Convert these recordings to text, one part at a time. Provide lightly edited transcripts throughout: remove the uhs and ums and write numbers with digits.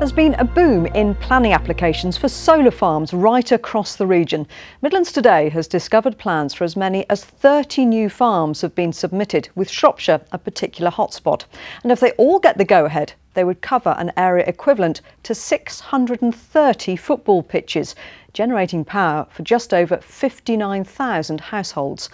There's been a boom in planning applications for solar farms right across the region. Midlands Today has discovered plans for as many as 30 new farms have been submitted, with Shropshire a particular hotspot. And if they all get the go-ahead, they would cover an area equivalent to 630 football pitches, generating power for just over 59,000 households.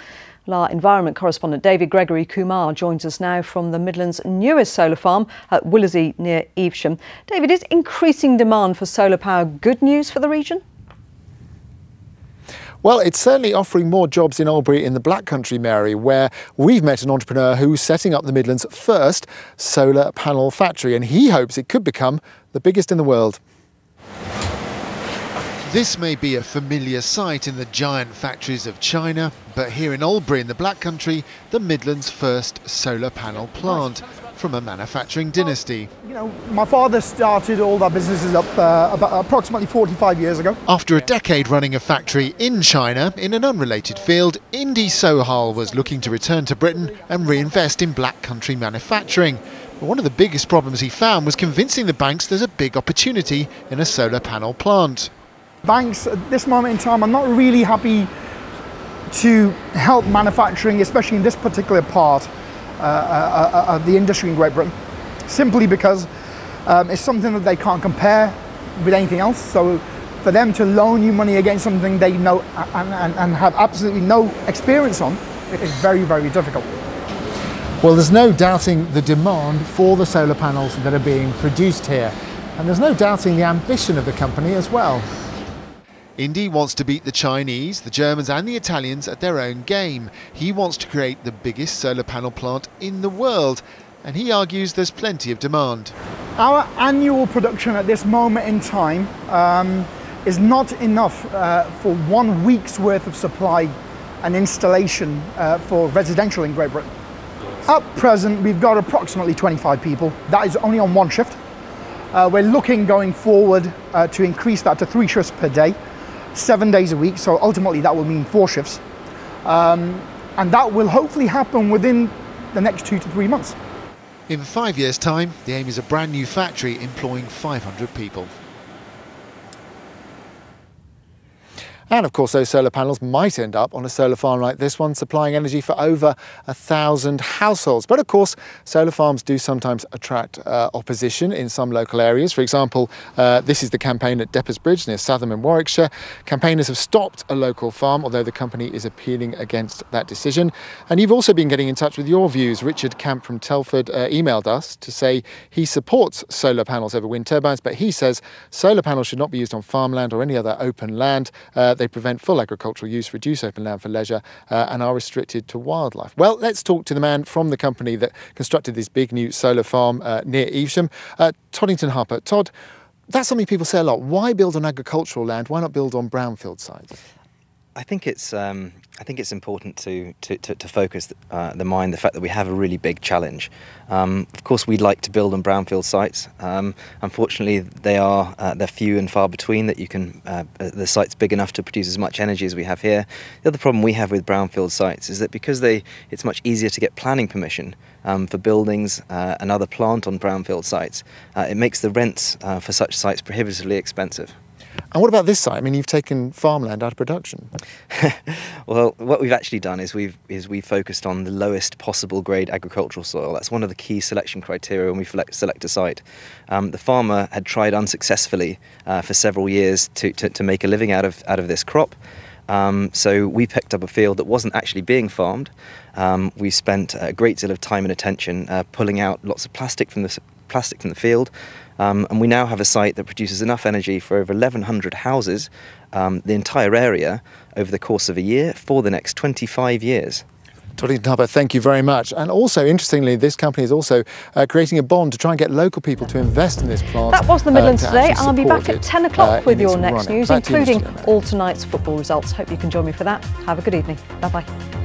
Well, our environment correspondent David Gregory Kumar joins us now from the Midlands' newest solar farm at Willesey near Evesham. David, is increasing demand for solar power good news for the region? Well, it's certainly offering more jobs in Oldbury in the Black Country, Mary, where we've met an entrepreneur who's setting up the Midlands' first solar panel factory, and he hopes it could become the biggest in the world. This may be a familiar sight in the giant factories of China, but here in Oldbury in the Black Country, the Midlands' first solar panel plant from a manufacturing dynasty. You know, my father started all our businesses up about approximately 45 years ago. After a decade running a factory in China in an unrelated field, Indy Sohal was looking to return to Britain and reinvest in Black Country manufacturing. But one of the biggest problems he found was convincing the banks there's a big opportunity in a solar panel plant. Banks at this moment in time are not really happy to help manufacturing, especially in this particular part of the industry in Great Britain, simply because it's something that they can't compare with anything else. So for them to loan you money against something they know and have absolutely no experience on, it is very, very difficult. Well, there's no doubting the demand for the solar panels that are being produced here, and there's no doubting the ambition of the company as well. Indy wants to beat the Chinese, the Germans and the Italians at their own game. He wants to create the biggest solar panel plant in the world, and he argues there's plenty of demand. Our annual production at this moment in time is not enough for 1 week's worth of supply and installation for residential in Great Britain. At present, we've got approximately 25 people. That is only on one shift. We're looking going forward to increase that to 3 shifts per day. 7 days a week, so ultimately that will mean 4 shifts. And that will hopefully happen within the next 2 to 3 months. In 5 years' time, the aim is a brand new factory employing 500 people. And of course, those solar panels might end up on a solar farm like this one, supplying energy for over 1,000 households. But of course, solar farms do sometimes attract opposition in some local areas. For example, this is the campaign at Deppers Bridge near Southam in Warwickshire. Campaigners have stopped a local farm, although the company is appealing against that decision. And you've also been getting in touch with your views. Richard Camp from Telford emailed us to say he supports solar panels over wind turbines, but he says solar panels should not be used on farmland or any other open land. They prevent full agricultural use, reduce open land for leisure, and are restricted to wildlife. Well, let's talk to the man from the company that constructed this big new solar farm near Evesham, Toddington Harper. Todd, that's something people say a lot. Why build on agricultural land? Why not build on brownfield sites? I think it's important to focus the mind the fact that we have a really big challenge. Of course, we'd like to build on brownfield sites. Unfortunately, they're few and far between that you can the site's big enough to produce as much energy as we have here. The other problem we have with brownfield sites is that because it's much easier to get planning permission for buildings and other plant on brownfield sites, it makes the rents for such sites prohibitively expensive. And what about this site? I mean, you've taken farmland out of production. Well, what we've actually done is we've focused on the lowest possible grade agricultural soil. That's one of the key selection criteria when we select a site. The farmer had tried unsuccessfully for several years to make a living out of this crop. So we picked up a field that wasn't actually being farmed. We spent a great deal of time and attention pulling out lots of plastic from the field. And we now have a site that produces enough energy for over 1,100 houses, the entire area, over the course of a year for the next 25 years. Toddington Harper, thank you very much. And also, interestingly, this company is also creating a bond to try and get local people to invest in this plant. That was the Midlands Today. I'll be back at 10 o'clock with your next news, including all tonight's football results. Hope you can join me for that. Have a good evening. Bye-bye.